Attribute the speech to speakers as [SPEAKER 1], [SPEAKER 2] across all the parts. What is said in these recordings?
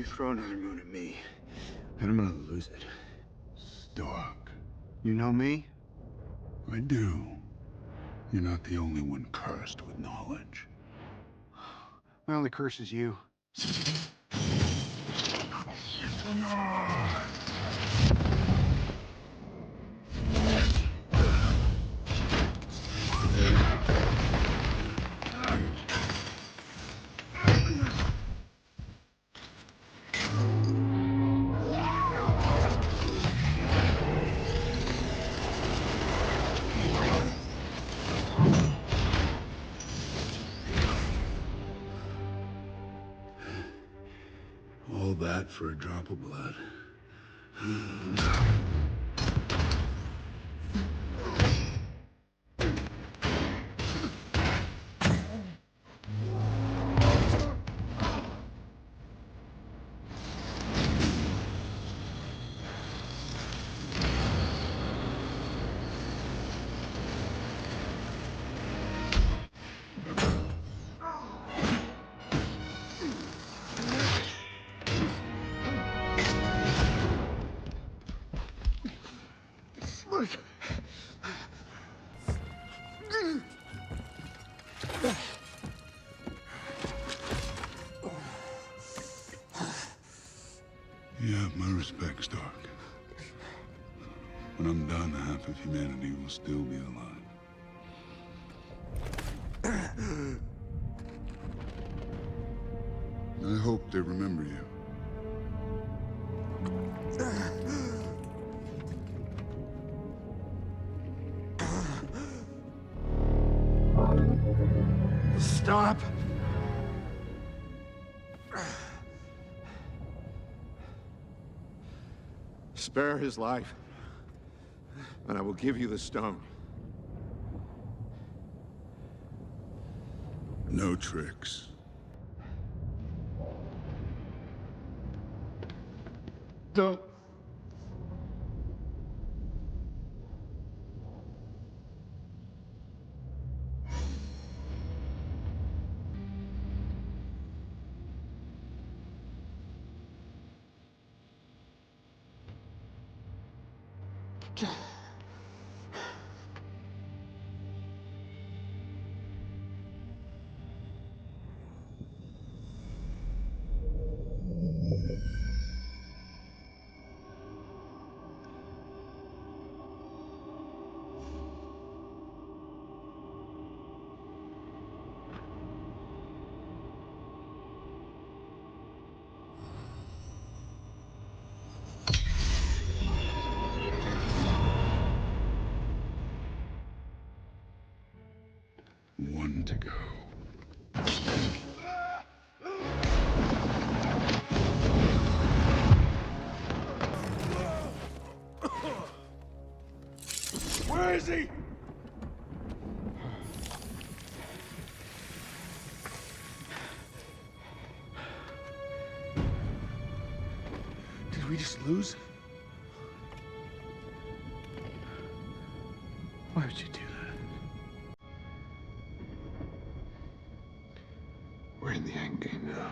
[SPEAKER 1] You throw another moon at me, and I'm gonna lose it.
[SPEAKER 2] Stark.
[SPEAKER 1] You know me?
[SPEAKER 2] I do. You're not the only one cursed with knowledge.
[SPEAKER 1] My only curse is you.
[SPEAKER 2] All that for a drop of blood. You have my respect, Stark. When I'm done, half of humanity will still be alive. I hope they remember you.
[SPEAKER 1] Stop! Spare his life, and I will give you the stone.
[SPEAKER 2] No tricks.
[SPEAKER 1] Don't.
[SPEAKER 2] One to go.
[SPEAKER 1] Where is he? Did we just lose? Why would you do that? We're in the end game now.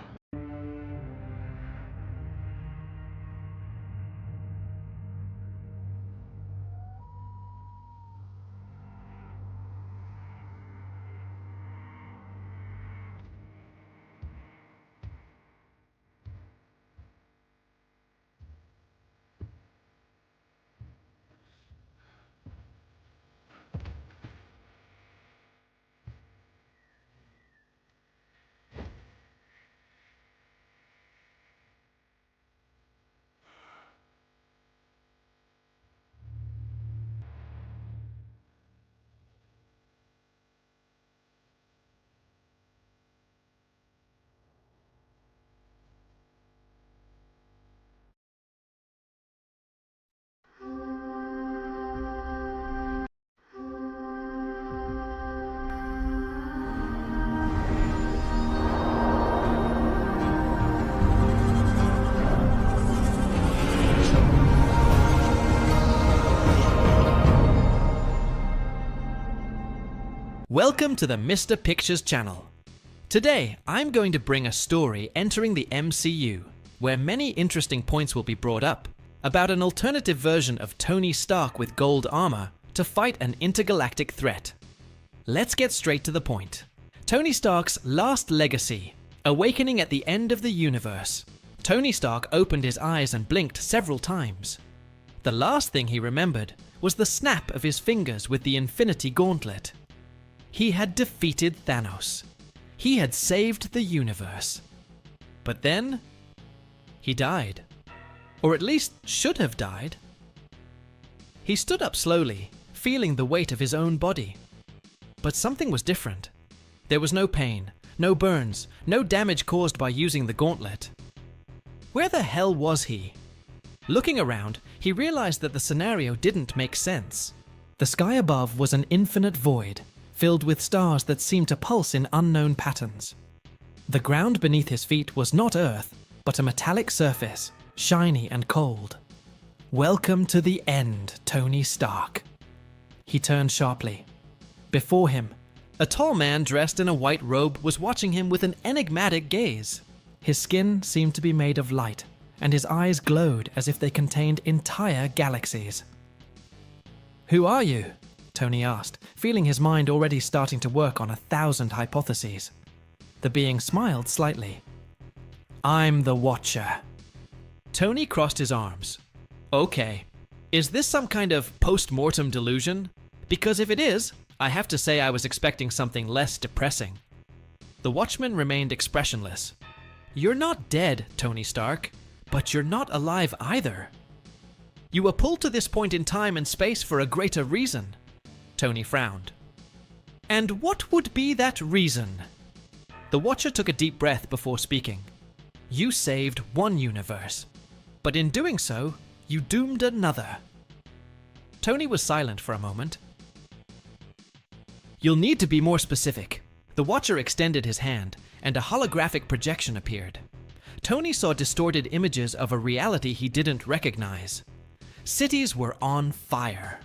[SPEAKER 3] Welcome to the Mr. Pictures channel. Today, I'm going to bring a story entering the MCU. where many interesting points will be brought up about an alternative version of Tony Stark with gold armor to fight an intergalactic threat. Let's get straight to the point. Tony Stark's last legacy, awakening at the end of the universe. Tony Stark opened his eyes and blinked several times. The last thing he remembered was the snap of his fingers with the Infinity Gauntlet. He had defeated Thanos. He had saved the universe. But then, he died. Or at least should have died. He stood up slowly, feeling the weight of his own body. But something was different. There was no pain, no burns, no damage caused by using the gauntlet. Where the hell was he? Looking around, he realized that the scenario didn't make sense. The sky above was an infinite void, filled with stars that seemed to pulse in unknown patterns. The ground beneath his feet was not Earth, but a metallic surface, shiny and cold. Welcome to the end, Tony Stark. He turned sharply. Before him, a tall man dressed in a white robe was watching him with an enigmatic gaze. His skin seemed to be made of light, and his eyes glowed as if they contained entire galaxies. "Who are you?" Tony asked, feeling his mind already starting to work on 1,000 hypotheses. The being smiled slightly. "I'm the Watcher." Tony crossed his arms. Okay, is this some kind of post-mortem delusion? Because if it is, I have to say I was expecting something less depressing. The Watchman remained expressionless. "You're not dead, Tony Stark, but you're not alive either. You were pulled to this point in time and space for a greater reason." Tony frowned. "And what would be that reason?" The Watcher took a deep breath before speaking. "You saved one universe, but in doing so, you doomed another." Tony was silent for a moment. "You'll need to be more specific." The Watcher extended his hand, and a holographic projection appeared. Tony saw distorted images of a reality he didn't recognize. Cities were on fire.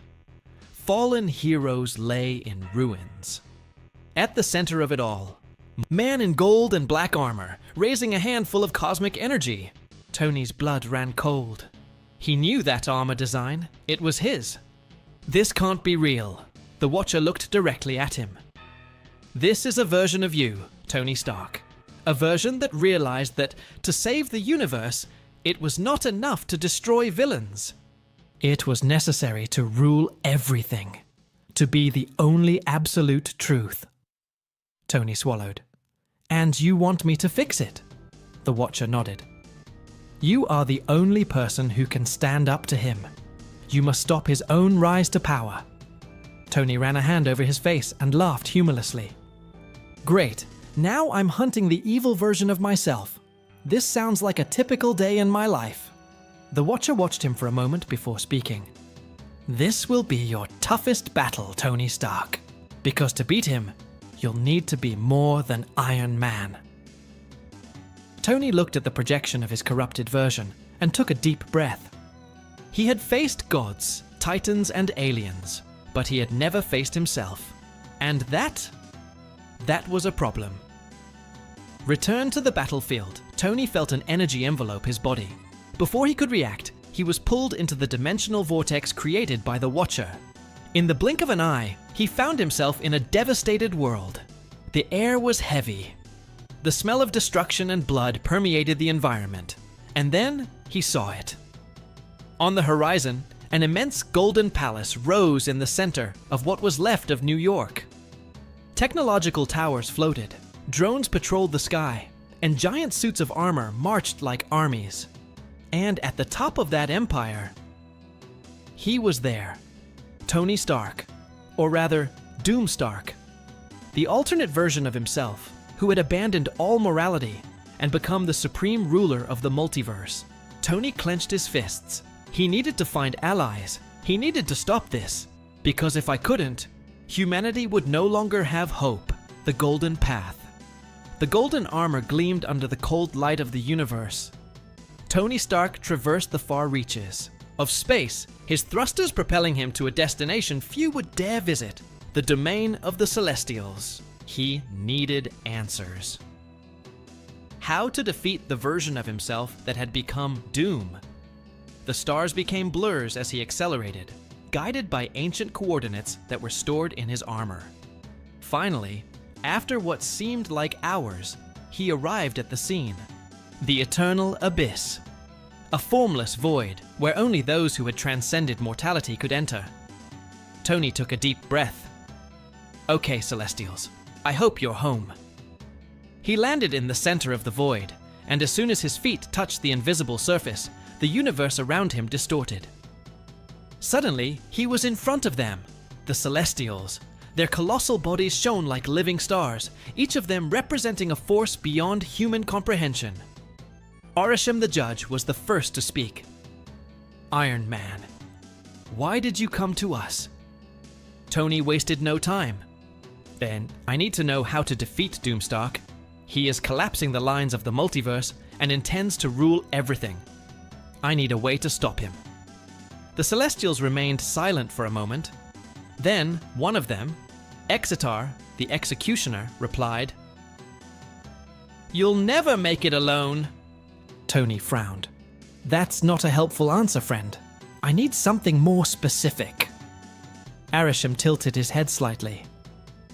[SPEAKER 3] Fallen heroes lay in ruins. At the center of it all, man in gold and black armor, raising a handful of cosmic energy. Tony's blood ran cold. He knew that armor design. It was his. "This can't be real." The Watcher looked directly at him. "This is a version of you, Tony Stark. A version that realized that to save the universe, it was not enough to destroy villains. It was necessary to rule everything, to be the only absolute truth." Tony swallowed. "And you want me to fix it?" The Watcher nodded. "You are the only person who can stand up to him. You must stop his own rise to power." Tony ran a hand over his face and laughed humorlessly. "Great. Now I'm hunting the evil version of myself. This sounds like a typical day in my life." The Watcher watched him for a moment before speaking. "This will be your toughest battle, Tony Stark. Because to beat him, you'll need to be more than Iron Man." Tony looked at the projection of his corrupted version and took a deep breath. He had faced gods, titans, and aliens, but he had never faced himself. And that was a problem. Returned to the battlefield, Tony felt an energy envelope his body. Before he could react, he was pulled into the dimensional vortex created by the Watcher. In the blink of an eye, he found himself in a devastated world. The air was heavy. The smell of destruction and blood permeated the environment. And then he saw it. On the horizon, an immense golden palace rose in the center of what was left of New York. Technological towers floated, drones patrolled the sky, and giant suits of armor marched like armies. And at the top of that empire, he was there. Tony Stark, or rather, Doom Stark. The alternate version of himself, who had abandoned all morality and become the supreme ruler of the multiverse. Tony clenched his fists. He needed to find allies. He needed to stop this. Because if I couldn't, humanity would no longer have hope. The golden path. The golden armor gleamed under the cold light of the universe. Tony Stark traversed the far reaches of space, his thrusters propelling him to a destination few would dare visit, the domain of the Celestials. He needed answers. how to defeat the version of himself that had become Doom. The stars became blurs as he accelerated, guided by ancient coordinates that were stored in his armor. Finally, after what seemed like hours, he arrived at the scene. The Eternal Abyss. A formless void where only those who had transcended mortality could enter. Tony took a deep breath. Okay, Celestials, I hope you're home. He landed in the center of the void, and as soon as his feet touched the invisible surface, the universe around him distorted. Suddenly, he was in front of them, the Celestials. Their colossal bodies shone like living stars, each of them representing a force beyond human comprehension. Arishem the Judge was the first to speak. Iron Man, why did you come to us? Tony wasted no time. Then, I need to know how to defeat Doomstark. He is collapsing the lines of the multiverse and intends to rule everything. I need a way to stop him. The Celestials remained silent for a moment. Then, one of them, Exitar, the Executioner, replied, "You'll never make it alone." Tony frowned. That's not a helpful answer, friend. I need something more specific. Arishem tilted his head slightly.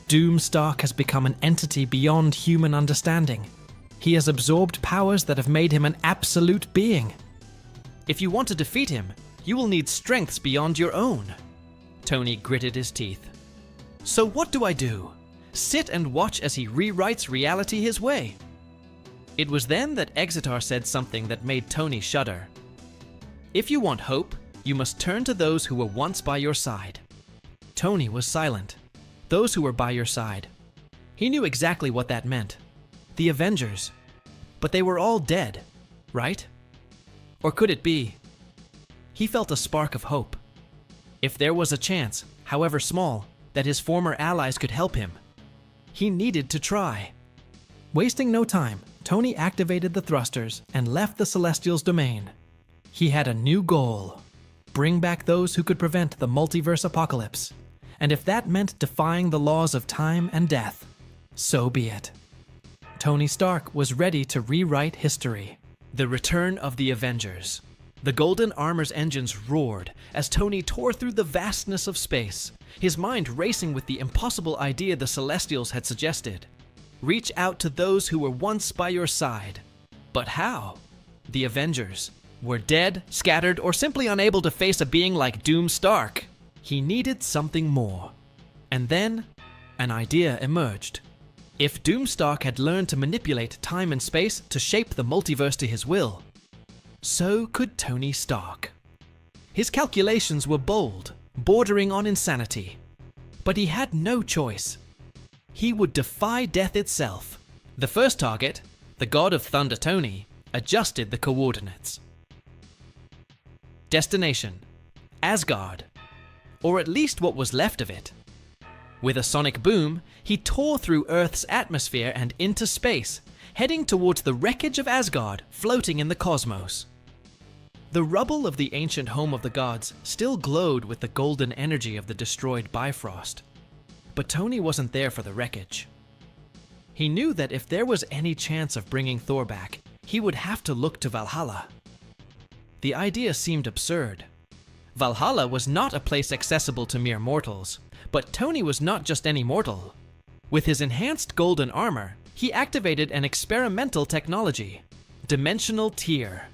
[SPEAKER 3] Doomstark has become an entity beyond human understanding. He has absorbed powers that have made him an absolute being. If you want to defeat him, you will need strengths beyond your own. Tony gritted his teeth. So what do I do? Sit and watch as he rewrites reality his way? It was then that Exitar said something that made Tony shudder. If you want hope, you must turn to those who were once by your side. Tony was silent. Those who were by your side. He knew exactly what that meant. The Avengers. But they were all dead, right? Or could it be? He felt a spark of hope. If there was a chance, however small, that his former allies could help him, he needed to try. Wasting no time, Tony activated the thrusters and left the Celestials' domain. He had a new goal. Bring back those who could prevent the multiverse apocalypse. And if that meant defying the laws of time and death, so be it. Tony Stark was ready to rewrite history. The return of the Avengers. The Golden Armor's engines roared as Tony tore through the vastness of space, his mind racing with the impossible idea the Celestials had suggested. Reach out to those who were once by your side. But how? The Avengers were dead, scattered, or simply unable to face a being like Doomstark. He needed something more. And then, an idea emerged. If Doomstark had learned to manipulate time and space to shape the multiverse to his will, so could Tony Stark. His calculations were bold, bordering on insanity. But he had no choice. He would defy death itself. The first target, the god of thunder Tony, adjusted the coordinates. Destination: Asgard. Or at least what was left of it. With a sonic boom, he tore through Earth's atmosphere and into space, heading towards the wreckage of Asgard floating in the cosmos. The rubble of the ancient home of the gods still glowed with the golden energy of the destroyed Bifrost. But Tony wasn't there for the wreckage. He knew that if there was any chance of bringing Thor back, he would have to look to Valhalla. The idea seemed absurd. Valhalla was not a place accessible to mere mortals, but Tony was not just any mortal. With his enhanced golden armor, he activated an experimental technology, Dimensional Tier.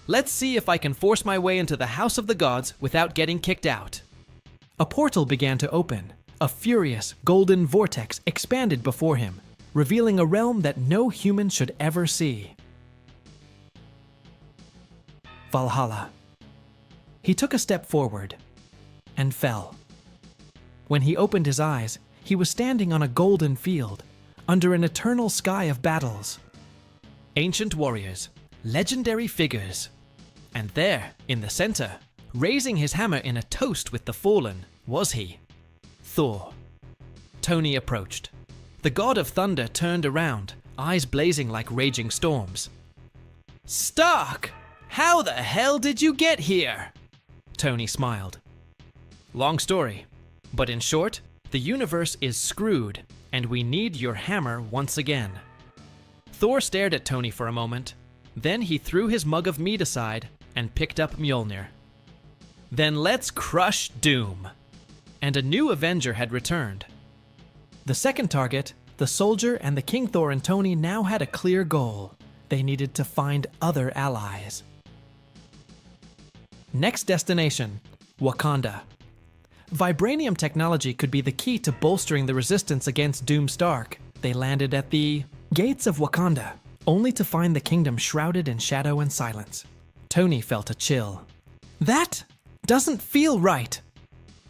[SPEAKER 3] Let's see if I can force my way into the House of the Gods without getting kicked out. A portal began to open. A furious, golden vortex expanded before him, revealing a realm that no human should ever see. Valhalla. He took a step forward and fell. When he opened his eyes, he was standing on a golden field, under an eternal sky of battles. Ancient warriors, legendary figures. And there, in the center, raising his hammer in a toast with the fallen, was he, Thor. Tony approached. The god of thunder turned around, eyes blazing like raging storms. "Stark! How the hell did you get here?" Tony smiled. Long story, but in short, the universe is screwed, and we need your hammer once again. Thor stared at Tony for a moment. Then he threw his mug of mead aside and picked up Mjolnir. Then let's crush Doom. And a new Avenger had returned. The second target, the soldier and the King Thor and Tony now had a clear goal. They needed to find other allies. Next destination, Wakanda. Vibranium technology could be the key to bolstering the resistance against Doom Stark. They landed at the gates of Wakanda, only to find the kingdom shrouded in shadow and silence. Tony felt a chill. That doesn't feel right.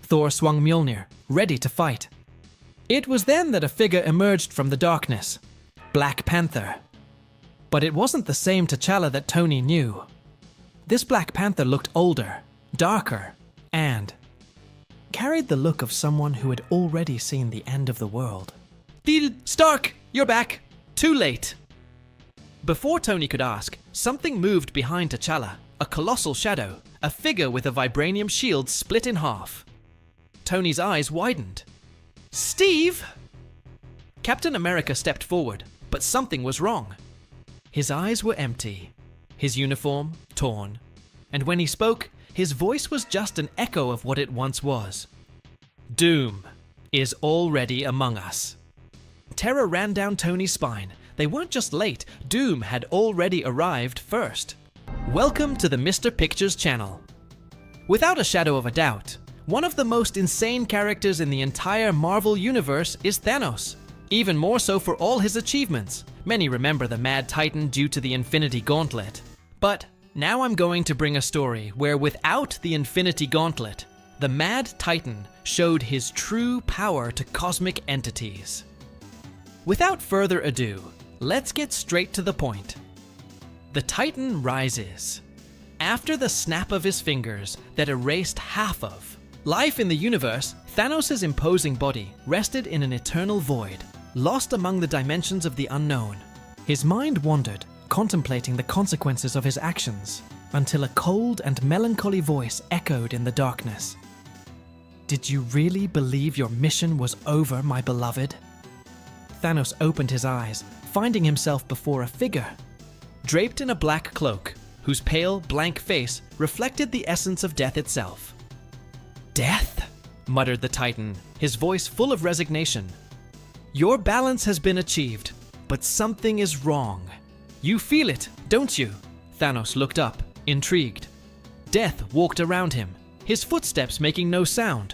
[SPEAKER 3] Thor swung Mjolnir, ready to fight. It was then that a figure emerged from the darkness. Black Panther. But it wasn't the same T'Challa that Tony knew. This Black Panther looked older, darker, and carried the look of someone who had already seen the end of the world. Stark, you're back. Too late. Before Tony could ask, something moved behind T'Challa, a colossal shadow, a figure with a vibranium shield split in half. Tony's eyes widened. Steve! Captain America stepped forward, but something was wrong. His eyes were empty, his uniform torn, and when he spoke, his voice was just an echo of what it once was. Doom is already among us. Terror ran down Tony's spine. They weren't just late, Doom had already arrived first. Welcome to the Mr. Pictures channel. Without a shadow of a doubt, one of the most insane characters in the entire Marvel universe is Thanos. Even more so for all his achievements. Many remember the Mad Titan due to the Infinity Gauntlet. But now I'm going to bring a story where without the Infinity Gauntlet, the Mad Titan showed his true power to cosmic entities. Without further ado, let's get straight to the point. The Titan rises. After the snap of his fingers that erased half of life in the universe, Thanos' imposing body rested in an eternal void, lost among the dimensions of the unknown. His mind wandered, contemplating the consequences of his actions, until a cold and melancholy voice echoed in the darkness. Did you really believe your mission was over, my beloved? Thanos opened his eyes, finding himself before a figure, draped in a black cloak, whose pale, blank face reflected the essence of death itself. Death? Muttered the Titan, his voice full of resignation. Your balance has been achieved, but something is wrong. You feel it, don't you? Thanos looked up, intrigued. Death walked around him, his footsteps making no sound.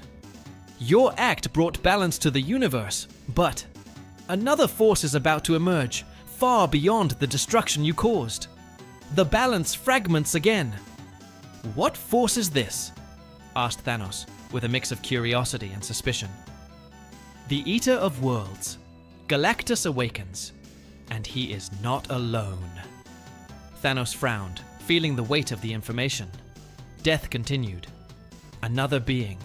[SPEAKER 3] Your act brought balance to the universe, but another force is about to emerge, far beyond the destruction you caused. The balance fragments again. What force is this? Asked Thanos, with a mix of curiosity and suspicion. The Eater of Worlds. Galactus awakens, and he is not alone. Thanos frowned, feeling the weight of the information. Death continued. Another being,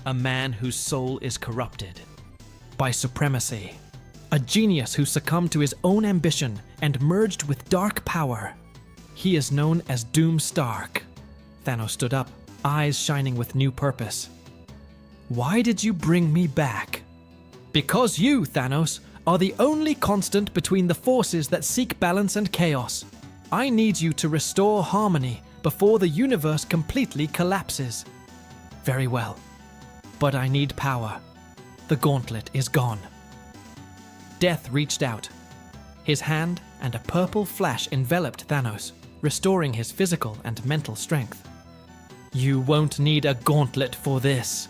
[SPEAKER 3] a man whose soul is corrupted by supremacy. A genius who succumbed to his own ambition and merged with dark power. He is known as Doom Stark. Thanos stood up, eyes shining with new purpose. Why did you bring me back? Because you, Thanos, are the only constant between the forces that seek balance and chaos. I need you to restore harmony before the universe completely collapses. Very well. But I need power. The gauntlet is gone. Death reached out. His hand and a purple flash enveloped Thanos, restoring his physical and mental strength. You won't need a gauntlet for this.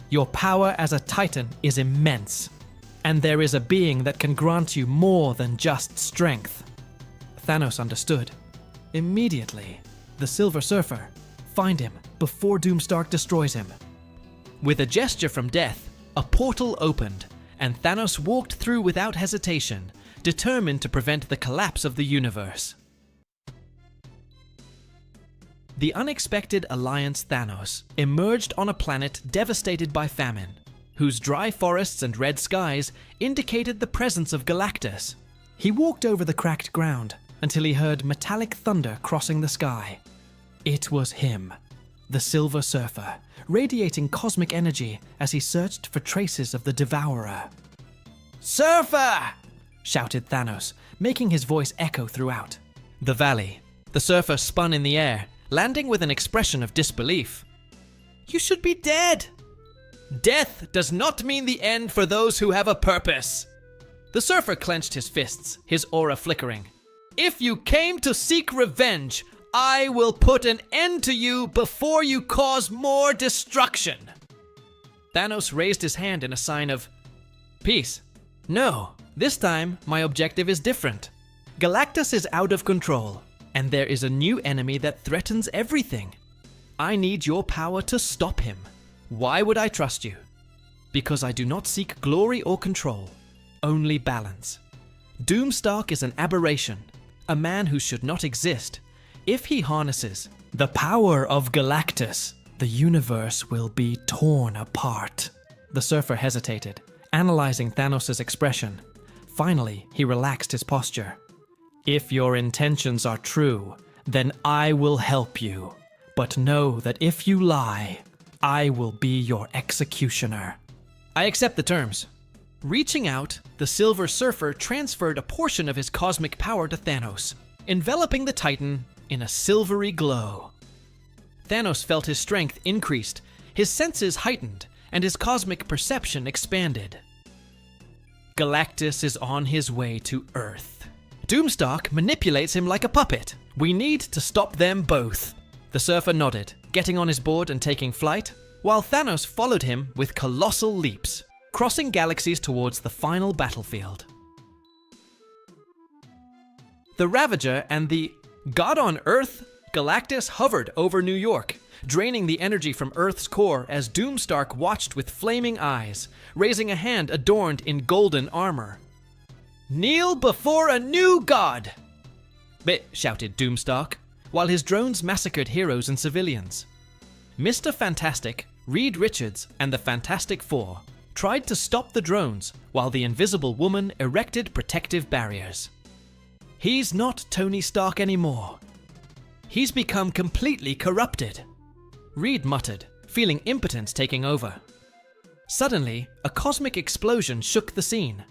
[SPEAKER 3] Your power as a Titan is immense, and there is a being that can grant you more than just strength. Thanos understood. Immediately, the Silver Surfer. Find him before Doomstark destroys him. With a gesture from Death, a portal opened, and Thanos walked through without hesitation, determined to prevent the collapse of the universe. The unexpected Alliance Thanos emerged on a planet devastated by famine, whose dry forests and red skies indicated the presence of Galactus. He walked over the cracked ground until he heard metallic thunder crossing the sky. It was him, the Silver Surfer, radiating cosmic energy as he searched for traces of the Devourer. Surfer! shouted Thanos, making his voice echo throughout the valley. The surfer spun in the air, landing with an expression of disbelief. You should be dead! Death does not mean the end for those who have a purpose. The surfer clenched his fists, his aura flickering. If you came to seek revenge, I will put an end to you before you cause more destruction. Thanos raised his hand in a sign of peace. No, this time my objective is different. Galactus is out of control, and there is a new enemy that threatens everything. I need your power to stop him. Why would I trust you? Because I do not seek glory or control, only balance. Doomstark is an aberration, a man who should not exist. If he harnesses the power of Galactus, the universe will be torn apart. The surfer hesitated, analyzing Thanos' expression. Finally, he relaxed his posture. If your intentions are true, then I will help you. But know that if you lie, I will be your executioner. I accept the terms. Reaching out, the Silver Surfer transferred a portion of his cosmic power to Thanos, enveloping the Titan in a silvery glow. Thanos felt his strength increased, his senses heightened, and his cosmic perception expanded. Galactus is on his way to Earth. Doomstark manipulates him like a puppet. We need to stop them both. The surfer nodded, getting on his board and taking flight, while Thanos followed him with colossal leaps, crossing galaxies towards the final battlefield. The Ravager and the God on Earth, Galactus hovered over New York, draining the energy from Earth's core as Doomstark watched with flaming eyes, raising a hand adorned in golden armor. Kneel before a new god! Shouted Doomstark, while his drones massacred heroes and civilians. Mr. Fantastic, Reed Richards, and the Fantastic Four tried to stop the drones while the Invisible Woman erected protective barriers. He's not Tony Stark anymore. He's become completely corrupted. Reed muttered, feeling impotence taking over. Suddenly, a cosmic explosion shook the scene.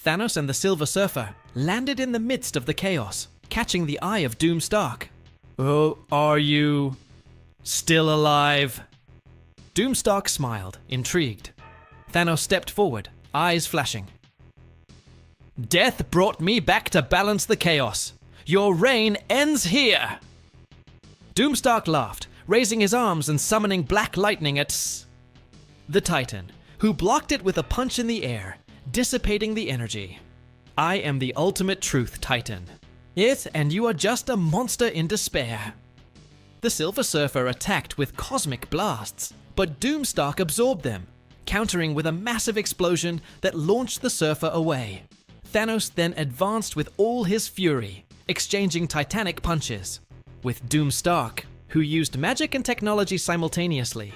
[SPEAKER 3] Thanos and the Silver Surfer landed in the midst of the chaos, catching the eye of Doomstark. Oh, are you still alive? Doomstark smiled, intrigued. Thanos stepped forward, eyes flashing. Death brought me back to balance the chaos. Your reign ends here. Doomstark laughed, raising his arms and summoning black lightning at the Titan, who blocked it with a punch in the air, dissipating the energy. I am the ultimate truth, Titan. It and you are just a monster in despair. The Silver Surfer attacked with cosmic blasts, but Doomstark absorbed them, countering with a massive explosion that launched the surfer away. Thanos then advanced with all his fury, exchanging titanic punches, with Doomstark, who used magic and technology simultaneously.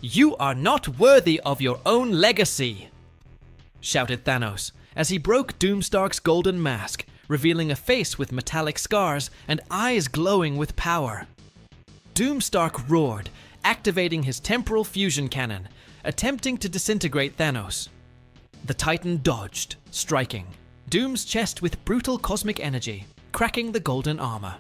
[SPEAKER 3] You are not worthy of your own legacy, shouted Thanos as he broke Doomstark's golden mask, revealing a face with metallic scars and eyes glowing with power. Doomstark roared, activating his temporal fusion cannon, attempting to disintegrate Thanos. The Titan dodged, striking Doom's chest with brutal cosmic energy, cracking the golden armor.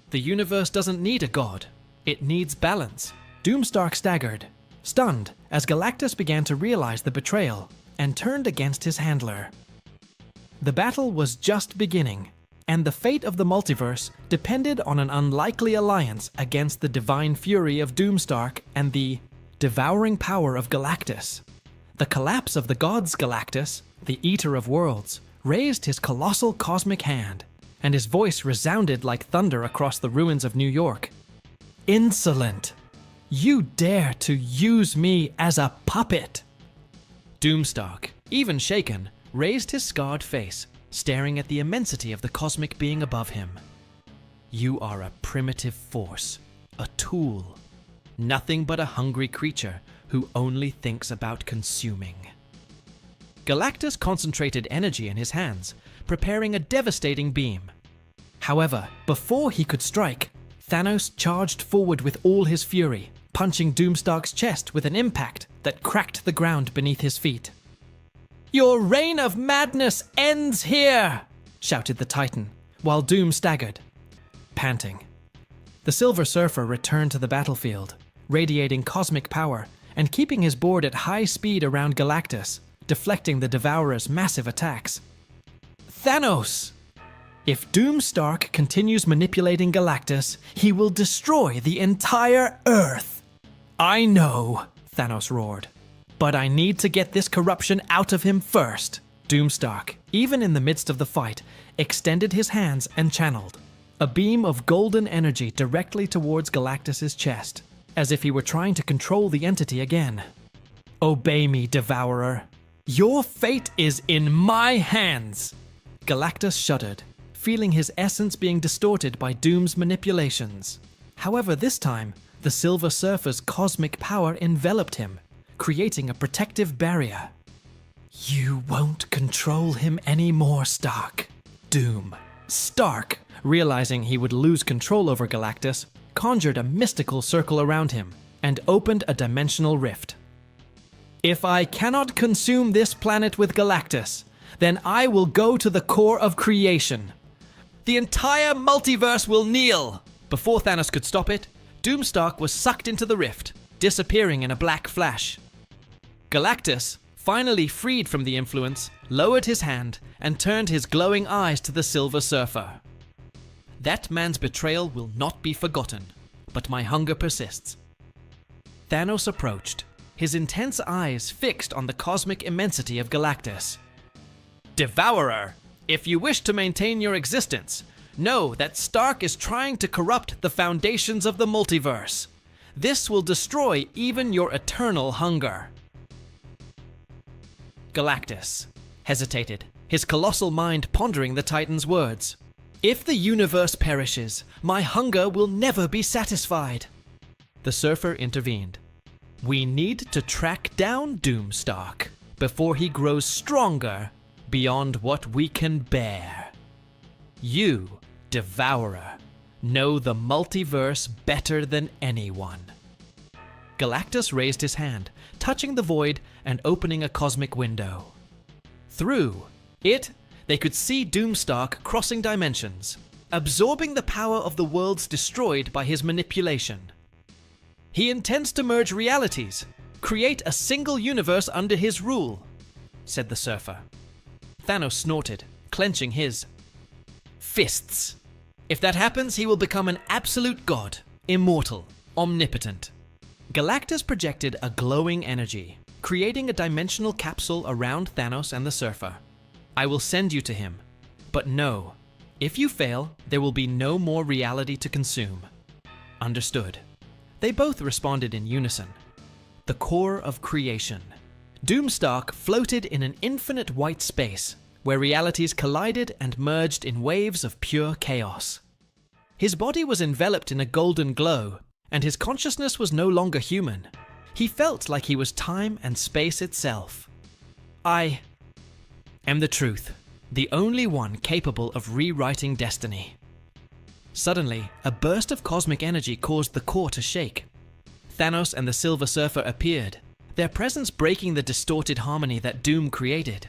[SPEAKER 3] The universe doesn't need a god, it needs balance. Doomstark staggered, stunned as Galactus began to realize the betrayal and turned against his handler. The battle was just beginning, and the fate of the multiverse depended on an unlikely alliance against the divine fury of Doomstark and the devouring power of Galactus. The collapse of the god's Galactus, the Eater of Worlds, raised his colossal cosmic hand, and his voice resounded like thunder across the ruins of New York. Insolent! You dare to use me as a puppet! Doomstark, even shaken, raised his scarred face, staring at the immensity of the cosmic being above him. You are a primitive force, a tool, nothing but a hungry creature who only thinks about consuming. Galactus concentrated energy in his hands, preparing a devastating beam. However, before he could strike, Thanos charged forward with all his fury, punching Doomstark's chest with an impact that cracked the ground beneath his feet. Your reign of madness ends here, shouted the Titan, while Doom staggered, panting. The Silver Surfer returned to the battlefield, radiating cosmic power and keeping his board at high speed around Galactus, deflecting the Devourer's massive attacks. Thanos! If Doom Stark continues manipulating Galactus, he will destroy the entire Earth. I know, Thanos roared. But I need to get this corruption out of him first. Doom Stark, even in the midst of the fight, extended his hands and channeled a beam of golden energy directly towards Galactus's chest, as if he were trying to control the entity again. Obey me, Devourer. Your fate is in my hands. Galactus shuddered, feeling his essence being distorted by Doom's manipulations. However, this time, the Silver Surfer's cosmic power enveloped him, creating a protective barrier. You won't control him anymore, Stark. Doom. Stark, realizing he would lose control over Galactus, conjured a mystical circle around him and opened a dimensional rift. If I cannot consume this planet with Galactus, then I will go to the core of creation. The entire multiverse will kneel! Before Thanos could stop it, Doomstark was sucked into the rift, disappearing in a black flash. Galactus, finally freed from the influence, lowered his hand and turned his glowing eyes to the Silver Surfer. That man's betrayal will not be forgotten, but my hunger persists. Thanos approached, his intense eyes fixed on the cosmic immensity of Galactus. Devourer, if you wish to maintain your existence, know that Stark is trying to corrupt the foundations of the multiverse. This will destroy even your eternal hunger. Galactus hesitated, his colossal mind pondering the Titan's words. If the universe perishes, my hunger will never be satisfied. The Surfer intervened. We need to track down Doomstark before he grows stronger beyond what we can bear. You, Devourer, know the multiverse better than anyone. Galactus raised his hand, touching the void and opening a cosmic window. Through it, they could see Doomstark crossing dimensions, absorbing the power of the worlds destroyed by his manipulation. He intends to merge realities, create a single universe under his rule, said the Surfer. Thanos snorted, clenching his fists. If that happens, he will become an absolute god, immortal, omnipotent. Galactus projected a glowing energy, creating a dimensional capsule around Thanos and the Surfer. I will send you to him, but know, if you fail, there will be no more reality to consume. Understood. They both responded in unison. The core of creation. Doomstark floated in an infinite white space, where realities collided and merged in waves of pure chaos. His body was enveloped in a golden glow, and his consciousness was no longer human. He felt like he was time and space itself. I am the truth, the only one capable of rewriting destiny. Suddenly, a burst of cosmic energy caused the core to shake. Thanos and the Silver Surfer appeared, their presence breaking the distorted harmony that Doom created.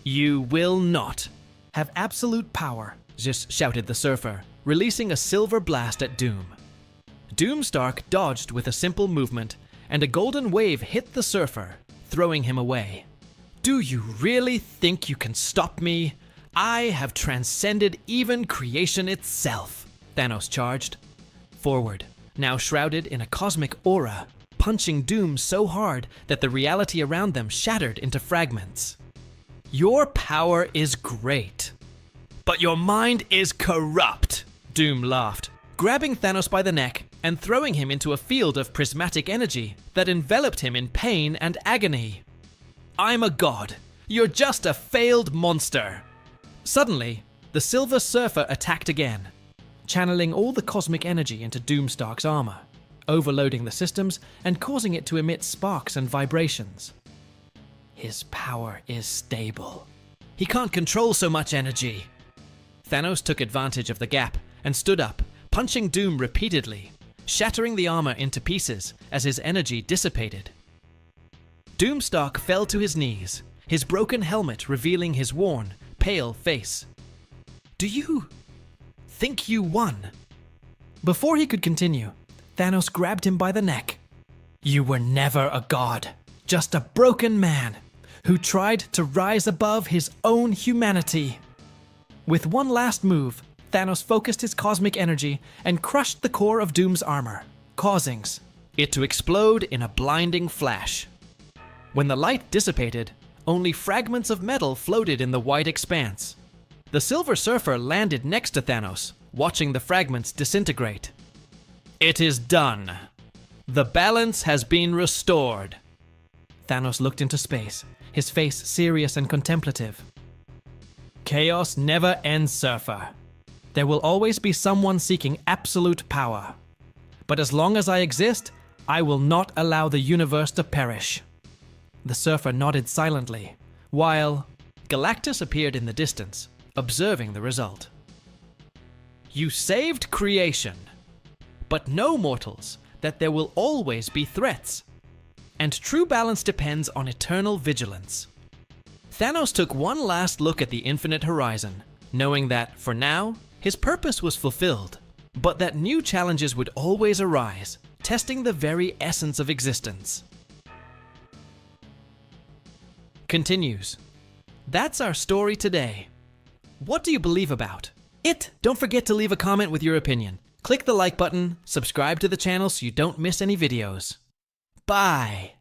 [SPEAKER 3] You will not have absolute power, just shouted the Surfer, releasing a silver blast at Doom. Doomstark dodged with a simple movement, and a golden wave hit the Surfer, throwing him away. Do you really think you can stop me? I have transcended even creation itself, Thanos charged. Forward, now shrouded in a cosmic aura, punching Doom so hard that the reality around them shattered into fragments. Your power is great, but your mind is corrupt, Doom laughed, grabbing Thanos by the neck and throwing him into a field of prismatic energy that enveloped him in pain and agony. I'm a god. You're just a failed monster. Suddenly, the Silver Surfer attacked again, channeling all the cosmic energy into Doomstark's armor, overloading the systems and causing it to emit sparks and vibrations. His power is stable. He can't control so much energy. Thanos took advantage of the gap and stood up, punching Doom repeatedly, shattering the armor into pieces as his energy dissipated. Doomstark fell to his knees, his broken helmet revealing his worn, pale face. "Do you think you won?" Before he could continue, Thanos grabbed him by the neck. "You were never a god, just a broken man who tried to rise above his own humanity." With one last move, Thanos focused his cosmic energy and crushed the core of Doom's armor, causing it to explode in a blinding flash. When the light dissipated, only fragments of metal floated in the white expanse. The Silver Surfer landed next to Thanos, watching the fragments disintegrate. "It is done. The balance has been restored." Thanos looked into space, his face serious and contemplative. "Chaos never ends, Surfer. There will always be someone seeking absolute power. But as long as I exist, I will not allow the universe to perish." The Surfer nodded silently, while Galactus appeared in the distance, observing the result. "You saved creation, but know, mortals, that there will always be threats, and true balance depends on eternal vigilance." Thanos took one last look at the infinite horizon, knowing that, for now, his purpose was fulfilled, but that new challenges would always arise, testing the very essence of existence. Continues. That's our story today. What do you believe about it? Don't forget to leave a comment with your opinion. Click the like button, subscribe to the channel so you don't miss any videos. Bye!